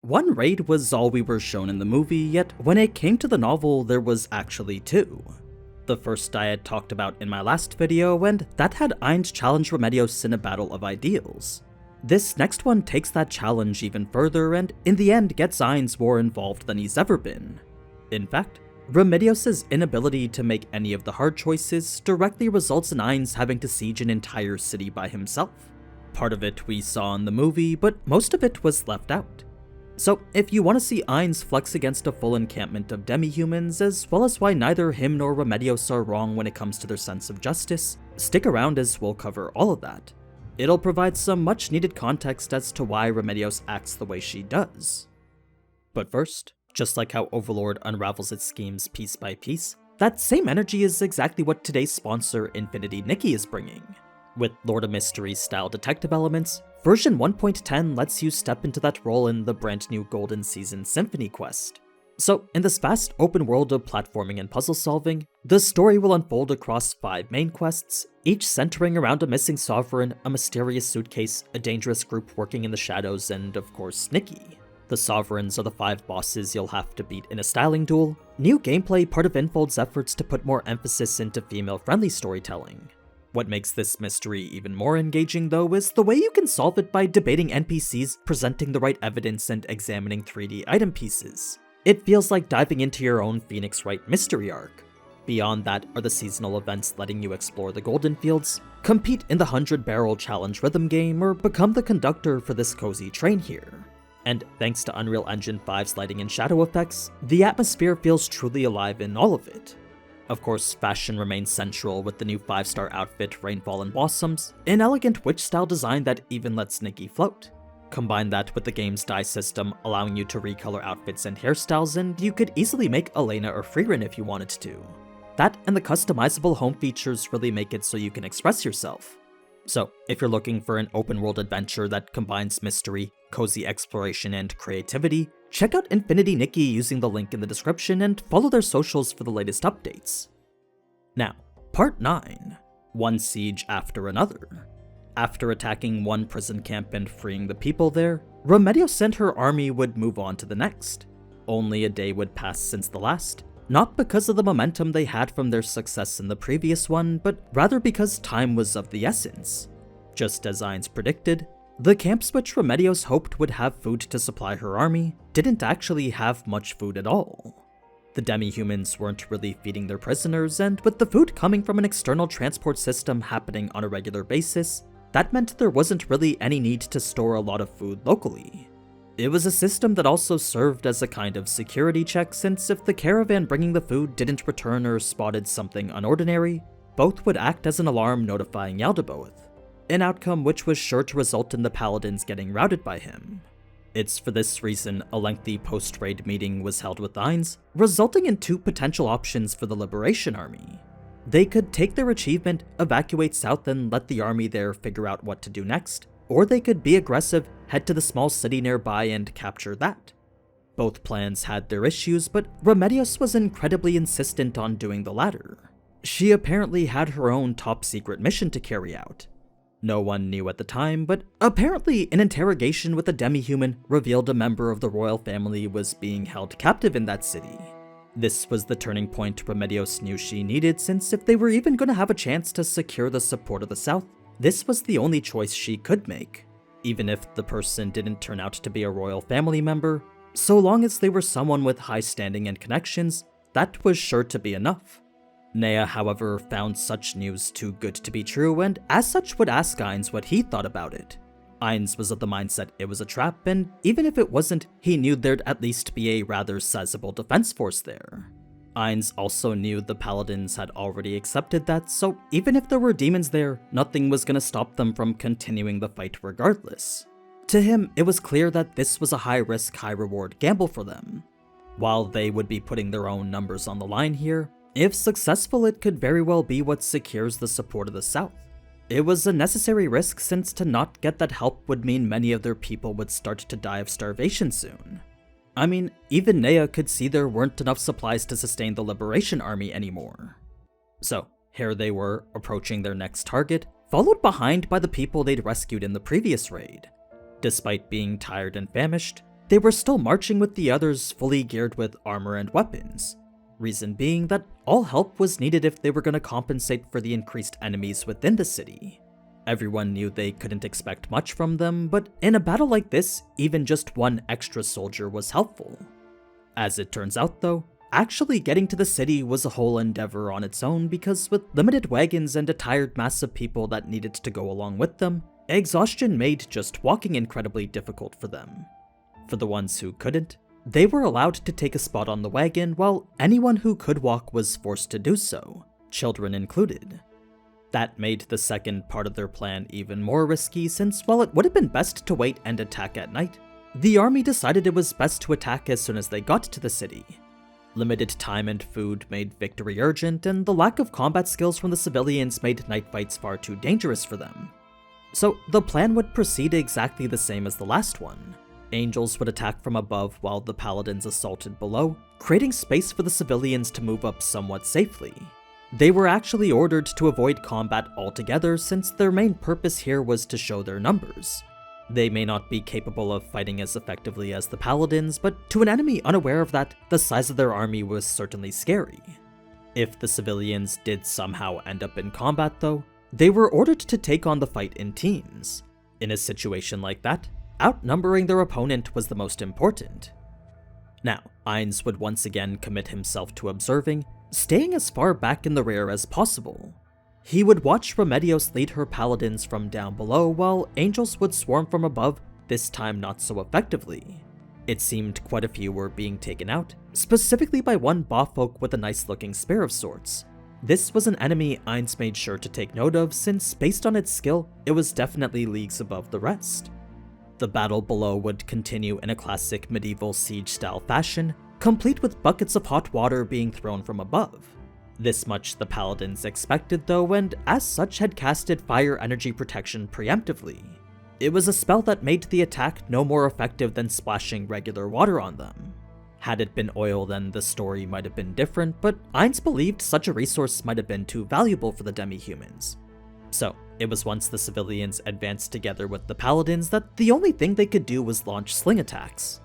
One raid was all we were shown in the movie, yet when it came to the novel, there was actually two. The first I had talked about in my last video, and that had Ainz challenge Remedios in a battle of ideals. This next one takes that challenge even further, and in the end gets Ainz more involved than he's ever been. In fact, Remedios' inability to make any of the hard choices directly results in Ainz having to siege an entire city by himself. Part of it we saw in the movie, but most of it was left out. So if you want to see Ainz flex against a full encampment of demi-humans, as well as why neither him nor Remedios are wrong when it comes to their sense of justice, stick around as we'll cover all of that. It'll provide some much needed context as to why Remedios acts the way she does. But first, just like how Overlord unravels its schemes piece by piece, that same energy is exactly what today's sponsor Infinity Nikki is bringing. With Lord of Mysteries style detective elements, version 1.10 lets you step into that role in the brand new Golden Season Symphony quest. So, in this vast open world of platforming and puzzle solving, the story will unfold across 5 main quests, each centering around a missing sovereign, a mysterious suitcase, a dangerous group working in the shadows, and of course, Nikki. The sovereigns are the 5 bosses you'll have to beat in a styling duel, new gameplay part of Infold's efforts to put more emphasis into female-friendly storytelling. What makes this mystery even more engaging, though, is the way you can solve it by debating NPCs, presenting the right evidence, and examining 3D item pieces. It feels like diving into your own Phoenix Wright mystery arc. Beyond that are the seasonal events letting you explore the Golden Fields, compete in the 100-barrel challenge rhythm game, or become the conductor for this cozy train here. And thanks to Unreal Engine 5's lighting and shadow effects, the atmosphere feels truly alive in all of it. Of course, fashion remains central with the new 5-star outfit Rainfall and Blossoms, an elegant witch-style design that even lets Nikki float. Combine that with the game's dye system, allowing you to recolor outfits and hairstyles, and you could easily make Elena or Frieren if you wanted to. That and the customizable home features really make it so you can express yourself. So, if you're looking for an open-world adventure that combines mystery, cozy exploration, and creativity, check out Infinity Nikki using the link in the description and follow their socials for the latest updates. Now, Part 9. One siege after another. After attacking one prison camp and freeing the people there, Remedios and her army would move on to the next. Only a day would pass since the last, not because of the momentum they had from their success in the previous one, but rather because time was of the essence. Just as Ainz predicted, the camps which Remedios hoped would have food to supply her army didn't actually have much food at all. The demi-humans weren't really feeding their prisoners, and with the food coming from an external transport system happening on a regular basis, that meant there wasn't really any need to store a lot of food locally. It was a system that also served as a kind of security check, since if the caravan bringing the food didn't return or spotted something unordinary, both would act as an alarm notifying Yaldabaoth, an outcome which was sure to result in the paladins getting routed by him. It's for this reason a lengthy post-raid meeting was held with Ainz, resulting in 2 potential options for the Liberation Army. They could take their achievement, evacuate south, and let the army there figure out what to do next, or they could be aggressive, head to the small city nearby, and capture that. Both plans had their issues, but Remedios was incredibly insistent on doing the latter. She apparently had her own top-secret mission to carry out. No one knew at the time, but apparently an interrogation with a demi-human revealed a member of the royal family was being held captive in that city. This was the turning point Remedios knew she needed, since if they were even going to have a chance to secure the support of the South, this was the only choice she could make. Even if the person didn't turn out to be a royal family member, so long as they were someone with high standing and connections, that was sure to be enough. Nea, however, found such news too good to be true, and as such would ask Ainz what he thought about it. Ainz was of the mindset it was a trap, and even if it wasn't, he knew there'd at least be a rather sizable defense force there. Ainz also knew the paladins had already accepted that, so even if there were demons there, nothing was gonna stop them from continuing the fight regardless. To him, it was clear that this was a high-risk, high-reward gamble for them. While they would be putting their own numbers on the line here, if successful, it could very well be what secures the support of the South. It was a necessary risk, since to not get that help would mean many of their people would start to die of starvation soon. I mean, even Nea could see there weren't enough supplies to sustain the Liberation Army anymore. So, here they were, approaching their next target, followed behind by the people they'd rescued in the previous raid. Despite being tired and famished, they were still marching with the others fully geared with armor and weapons. Reason being that all help was needed if they were going to compensate for the increased enemies within the city. Everyone knew they couldn't expect much from them, but in a battle like this, even just one extra soldier was helpful. As it turns out though, actually getting to the city was a whole endeavor on its own because with limited wagons and a tired mass of people that needed to go along with them, exhaustion made just walking incredibly difficult for them. For the ones who couldn't, they were allowed to take a spot on the wagon while anyone who could walk was forced to do so, children included. That made the second part of their plan even more risky since while it would have been best to wait and attack at night, the army decided it was best to attack as soon as they got to the city. Limited time and food made victory urgent, and the lack of combat skills from the civilians made night fights far too dangerous for them. So the plan would proceed exactly the same as the last one. Angels would attack from above while the paladins assaulted below, creating space for the civilians to move up somewhat safely. They were actually ordered to avoid combat altogether since their main purpose here was to show their numbers. They may not be capable of fighting as effectively as the paladins, but to an enemy unaware of that, the size of their army was certainly scary. If the civilians did somehow end up in combat though, they were ordered to take on the fight in teams. In a situation like that, outnumbering their opponent was the most important. Now, Ainz would once again commit himself to observing, staying as far back in the rear as possible. He would watch Remedios lead her paladins from down below while angels would swarm from above, this time not so effectively. It seemed quite a few were being taken out, specifically by one bawfolk with a nice looking spear of sorts. This was an enemy Ainz made sure to take note of since based on its skill, it was definitely leagues above the rest. The battle below would continue in a classic medieval siege-style fashion, complete with buckets of hot water being thrown from above. This much the paladins expected though, and as such had casted fire energy protection preemptively. It was a spell that made the attack no more effective than splashing regular water on them. Had it been oil then the story might have been different, but Ainz believed such a resource might have been too valuable for the demi-humans. So, it was once the civilians advanced together with the paladins that the only thing they could do was launch sling attacks.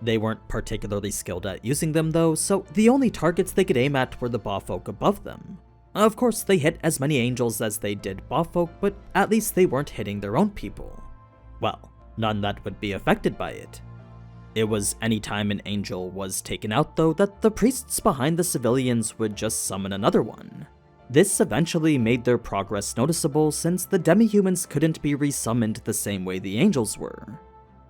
They weren't particularly skilled at using them though, so the only targets they could aim at were the bawfolk above them. Of course, they hit as many angels as they did bawfolk, but at least they weren't hitting their own people. Well, none that would be affected by it. It was any time an angel was taken out though that the priests behind the civilians would just summon another one. This eventually made their progress noticeable since the demi-humans couldn't be resummoned the same way the angels were.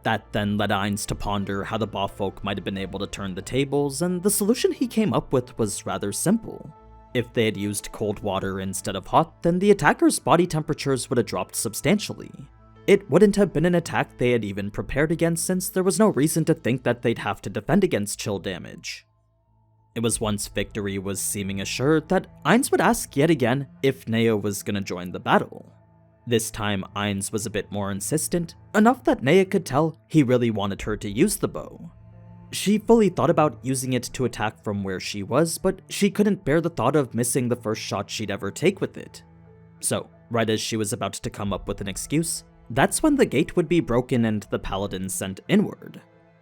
That then led Ainz to ponder how the bawfolk might have been able to turn the tables, and the solution he came up with was rather simple. If they had used cold water instead of hot, then the attackers' body temperatures would have dropped substantially. It wouldn't have been an attack they had even prepared against since there was no reason to think that they'd have to defend against chill damage. It was once victory was seeming assured that Ainz would ask yet again if Nea was gonna join the battle. This time Ainz was a bit more insistent, enough that Nea could tell he really wanted her to use the bow. She fully thought about using it to attack from where she was, but she couldn't bear the thought of missing the first shot she'd ever take with it. So, right as she was about to come up with an excuse, that's when the gate would be broken and the paladins sent inward.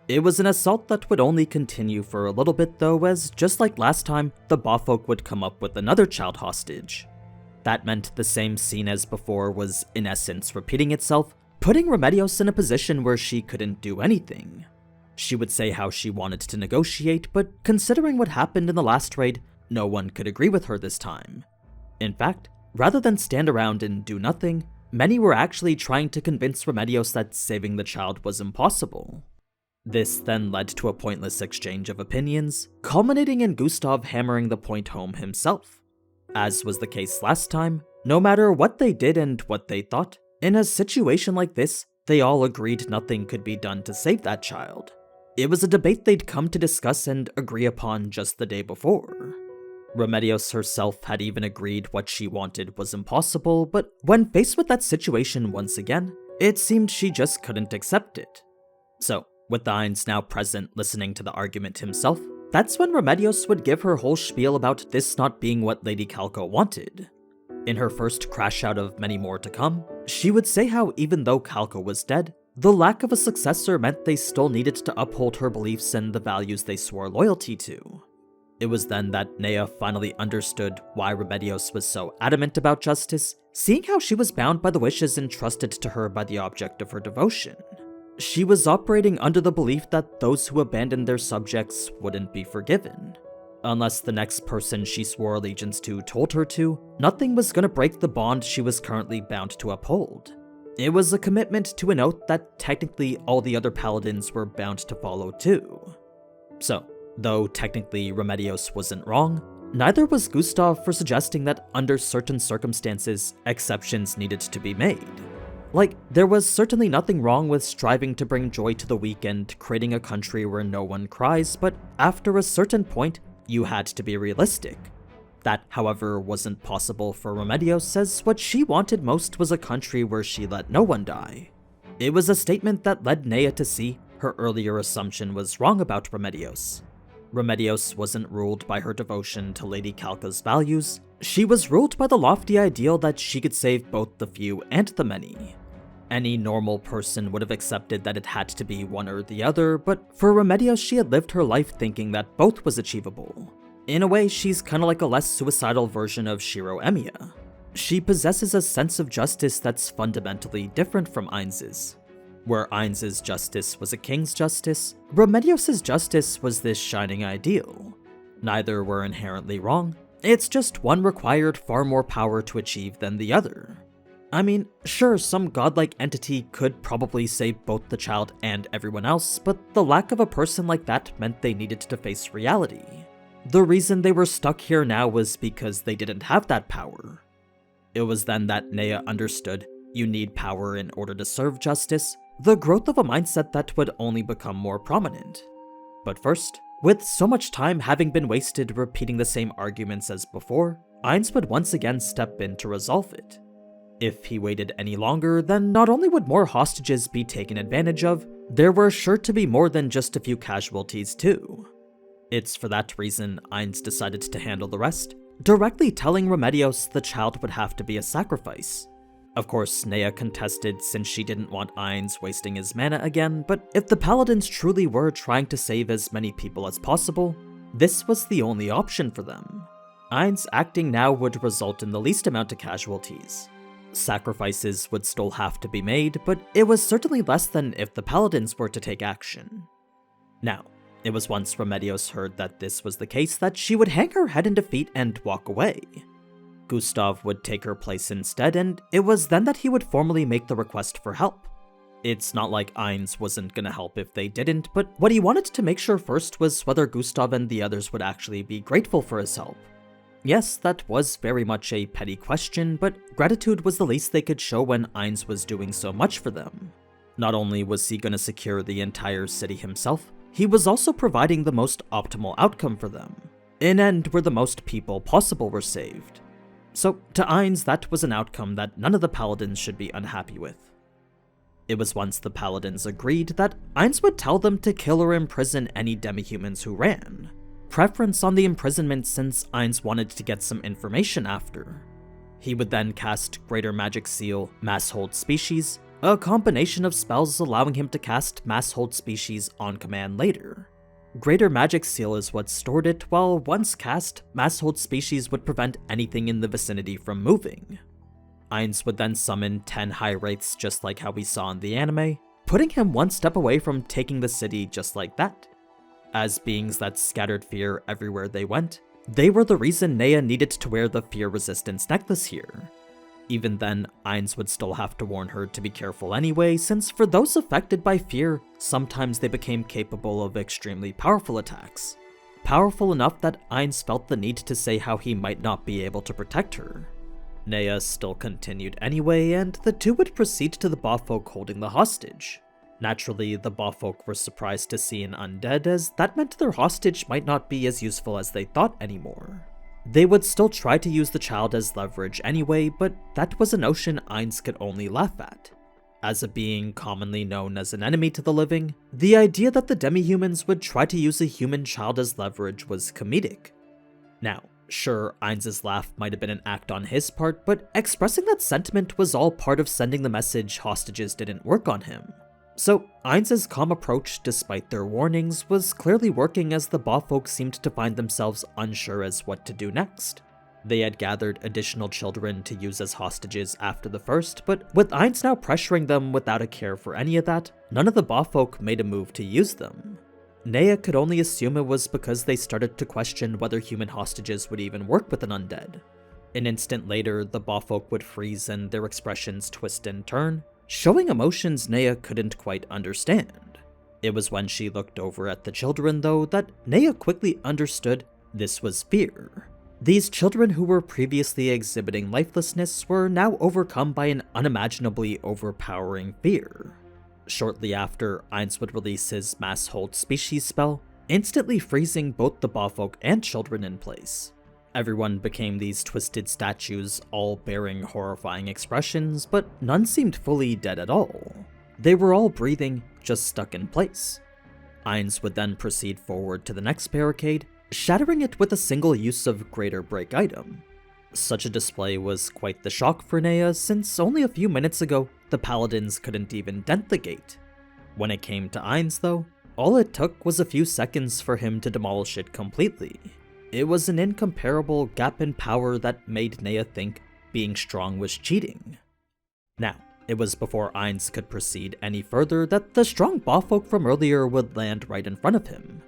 It was an assault that would only continue for a little bit though, as just like last time, the bawfolk would come up with another child hostage. That meant the same scene as before was in essence repeating itself, putting Remedios in a position where she couldn't do anything. She would say how she wanted to negotiate, but considering what happened in the last raid, no one could agree with her this time. In fact, rather than stand around and do nothing, many were actually trying to convince Remedios that saving the child was impossible. This then led to a pointless exchange of opinions, culminating in Gustav hammering the point home himself. As was the case last time, no matter what they did and what they thought, in a situation like this, they all agreed nothing could be done to save that child. It was a debate they'd come to discuss and agree upon just the day before. Remedios herself had even agreed what she wanted was impossible, but when faced with that situation once again, it seemed she just couldn't accept it. So, with Ainz now present listening to the argument himself, that's when Remedios would give her whole spiel about this not being what Lady Calco wanted. In her first crash out of many more to come, she would say how even though Calco was dead, The lack of a successor meant they still needed to uphold her beliefs and the values they swore loyalty to. It was then that Nea finally understood why Remedios was so adamant about justice, seeing how she was bound by the wishes entrusted to her by the object of her devotion. She was operating under the belief that those who abandoned their subjects wouldn't be forgiven. Unless the next person she swore allegiance to told her to, nothing was gonna break the bond she was currently bound to uphold. It was a commitment to an oath that technically all the other paladins were bound to follow too. So, though technically Remedios wasn't wrong, neither was Gustav for suggesting that under certain circumstances, exceptions needed to be made. Like, there was certainly nothing wrong with striving to bring joy to the weak and creating a country where no one cries, but after a certain point, you had to be realistic. That, however, wasn't possible for Remedios, as what she wanted most was a country where she let no one die. It was a statement that led Nea to see her earlier assumption was wrong about Remedios. Remedios wasn't ruled by her devotion to Lady Kalka's values, she was ruled by the lofty ideal that she could save both the few and the many. Any normal person would have accepted that it had to be one or the other, but for Remedios she had lived her life thinking that both was achievable. In a way, she's kinda like a less suicidal version of Shirou Emiya. She possesses a sense of justice that's fundamentally different from Ainz's. Where Ainz's justice was a king's justice, Remedios' justice was this shining ideal. Neither were inherently wrong, it's just one required far more power to achieve than the other. I mean, sure, some godlike entity could probably save both the child and everyone else, but the lack of a person like that meant they needed to face reality. The reason they were stuck here now was because they didn't have that power. It was then that Nea understood you need power in order to serve justice, the growth of a mindset that would only become more prominent. But first, with so much time having been wasted repeating the same arguments as before, Ainz would once again step in to resolve it. If he waited any longer, then not only would more hostages be taken advantage of, there were sure to be more than just a few casualties too. It's for that reason Ainz decided to handle the rest, directly telling Remedios the child would have to be a sacrifice. Of course, Nea contested since she didn't want Ainz wasting his mana again, but if the paladins truly were trying to save as many people as possible, this was the only option for them. Ainz acting now would result in the least amount of casualties. Sacrifices would still have to be made, but it was certainly less than if the paladins were to take action. Now, it was once Remedios heard that this was the case that she would hang her head in defeat and walk away. Gustav would take her place instead, and it was then that he would formally make the request for help. It's not like Ainz wasn't gonna help if they didn't, but what he wanted to make sure first was whether Gustav and the others would actually be grateful for his help. Yes, that was very much a petty question, but gratitude was the least they could show when Ainz was doing so much for them. Not only was he gonna secure the entire city himself, he was also providing the most optimal outcome for them, an end where the most people possible were saved. So, to Ainz, that was an outcome that none of the paladins should be unhappy with. It was once the paladins agreed that Ainz would tell them to kill or imprison any demi-humans who ran. Preference on the imprisonment since Ainz wanted to get some information after. He would then cast Greater Magic Seal, Mass Hold Species, a combination of spells allowing him to cast Mass Hold Species on command later. Greater Magic Seal is what stored it, while once cast, Mass Hold Species would prevent anything in the vicinity from moving. Ainz would then summon 10 high wraiths just like how we saw in the anime, putting him one step away from taking the city just like that. As beings that scattered fear everywhere they went, they were the reason Nea needed to wear the fear resistance necklace here. Even then, Ainz would still have to warn her to be careful anyway, since for those affected by fear, sometimes they became capable of extremely powerful attacks. Powerful enough that Ainz felt the need to say how he might not be able to protect her. Nea still continued anyway, and the two would proceed to the Bawfolk holding the hostage. Naturally, the Bawfolk were surprised to see an undead, as that meant their hostage might not be as useful as they thought anymore. They would still try to use the child as leverage anyway, but that was a notion Ainz could only laugh at. As a being commonly known as an enemy to the living, the idea that the demi-humans would try to use a human child as leverage was comedic. Now, sure, Ainz's laugh might have been an act on his part, but expressing that sentiment was all part of sending the message hostages didn't work on him. So, Ainz's calm approach, despite their warnings, was clearly working as the Bawfolk seemed to find themselves unsure as what to do next. They had gathered additional children to use as hostages after the first, but with Ainz now pressuring them without a care for any of that, none of the Bawfolk made a move to use them. Nea could only assume it was because they started to question whether human hostages would even work with an undead. An instant later, the Bawfolk would freeze and their expressions twist and turn, showing emotions Nea couldn't quite understand. It was when she looked over at the children, though, that Nea quickly understood this was fear. These children who were previously exhibiting lifelessness were now overcome by an unimaginably overpowering fear. Shortly after, Ainz would release his Mass Hold Species spell, instantly freezing both the Bawfolk and children in place. Everyone became these twisted statues, all bearing horrifying expressions, but none seemed fully dead at all. They were all breathing, just stuck in place. Ainz would then proceed forward to the next barricade, shattering it with a single use of Greater Break item. Such a display was quite the shock for Nea, since only a few minutes ago, the paladins couldn't even dent the gate. When it came to Ainz though, all it took was a few seconds for him to demolish it completely. It was an incomparable gap in power that made Nea think being strong was cheating. Now, it was before Ainz could proceed any further that the strong Bawfolk from earlier would land right in front of him.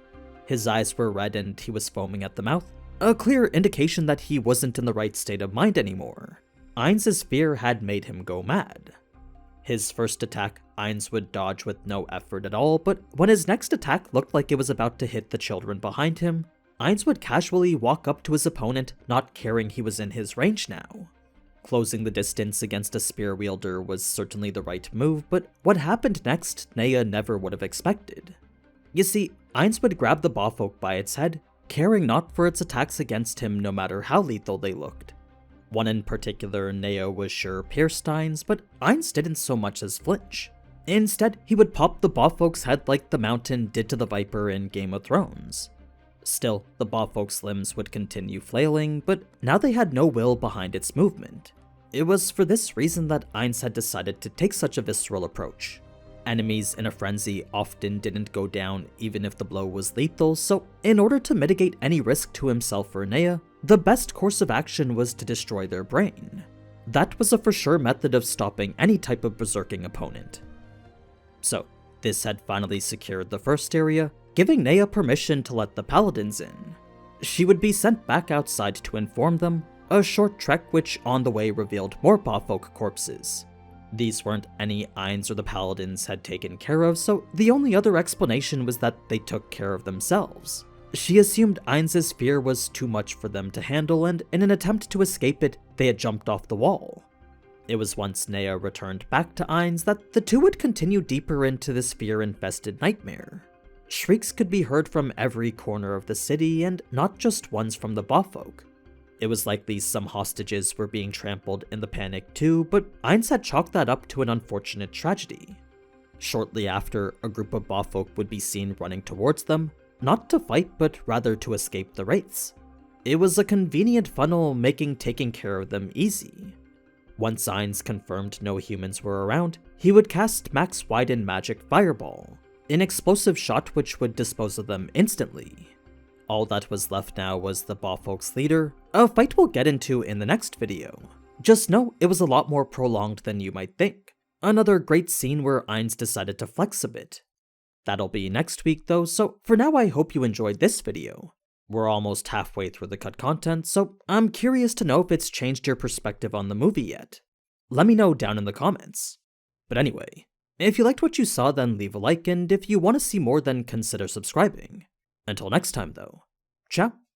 His eyes were red and he was foaming at the mouth, a clear indication that he wasn't in the right state of mind anymore. Ainz's fear had made him go mad. His first attack, Ainz would dodge with no effort at all, but when his next attack looked like it was about to hit the children behind him, Ainz would casually walk up to his opponent, not caring he was in his range now. Closing the distance against a spear wielder was certainly the right move, but what happened next, Nea never would have expected. You see, Ainz would grab the Bawfolk by its head, caring not for its attacks against him no matter how lethal they looked. One in particular Nea was sure pierced Ainz, but Ainz didn't so much as flinch. Instead, he would pop the Bawfolk's head like the Mountain did to the Viper in Game of Thrones. Still, the Bawfolk's limbs would continue flailing, but now they had no will behind its movement. It was for this reason that Ainz had decided to take such a visceral approach. Enemies in a frenzy often didn't go down even if the blow was lethal, so in order to mitigate any risk to himself or Nea, the best course of action was to destroy their brain. That was a for sure method of stopping any type of berserking opponent. So, this had finally secured the first area, giving Nea permission to let the paladins in. She would be sent back outside to inform them, a short trek which on the way revealed more Bawfolk corpses. These weren't any Ainz or the paladins had taken care of, so the only other explanation was that they took care of themselves. She assumed Ainz's fear was too much for them to handle, and in an attempt to escape it, they had jumped off the wall. It was once Nea returned back to Ainz that the two would continue deeper into this fear-infested nightmare. Shrieks could be heard from every corner of the city, and not just ones from the Bawfolk. It was likely some hostages were being trampled in the panic too, but Ainz had chalked that up to an unfortunate tragedy. Shortly after, a group of Bawfolk would be seen running towards them, not to fight but rather to escape the wraiths. It was a convenient funnel, making taking care of them easy. Once Ainz confirmed no humans were around, he would cast Max Widen Magic Fireball, an explosive shot which would dispose of them instantly. All that was left now was the Bawfolk's leader, a fight we'll get into in the next video. Just know it was a lot more prolonged than you might think. Another great scene where Ainz decided to flex a bit. That'll be next week though, so for now I hope you enjoyed this video. We're almost halfway through the cut content, so I'm curious to know if it's changed your perspective on the movie yet. Let me know down in the comments. But anyway, if you liked what you saw then leave a like, and if you want to see more then consider subscribing. Until next time though, ciao.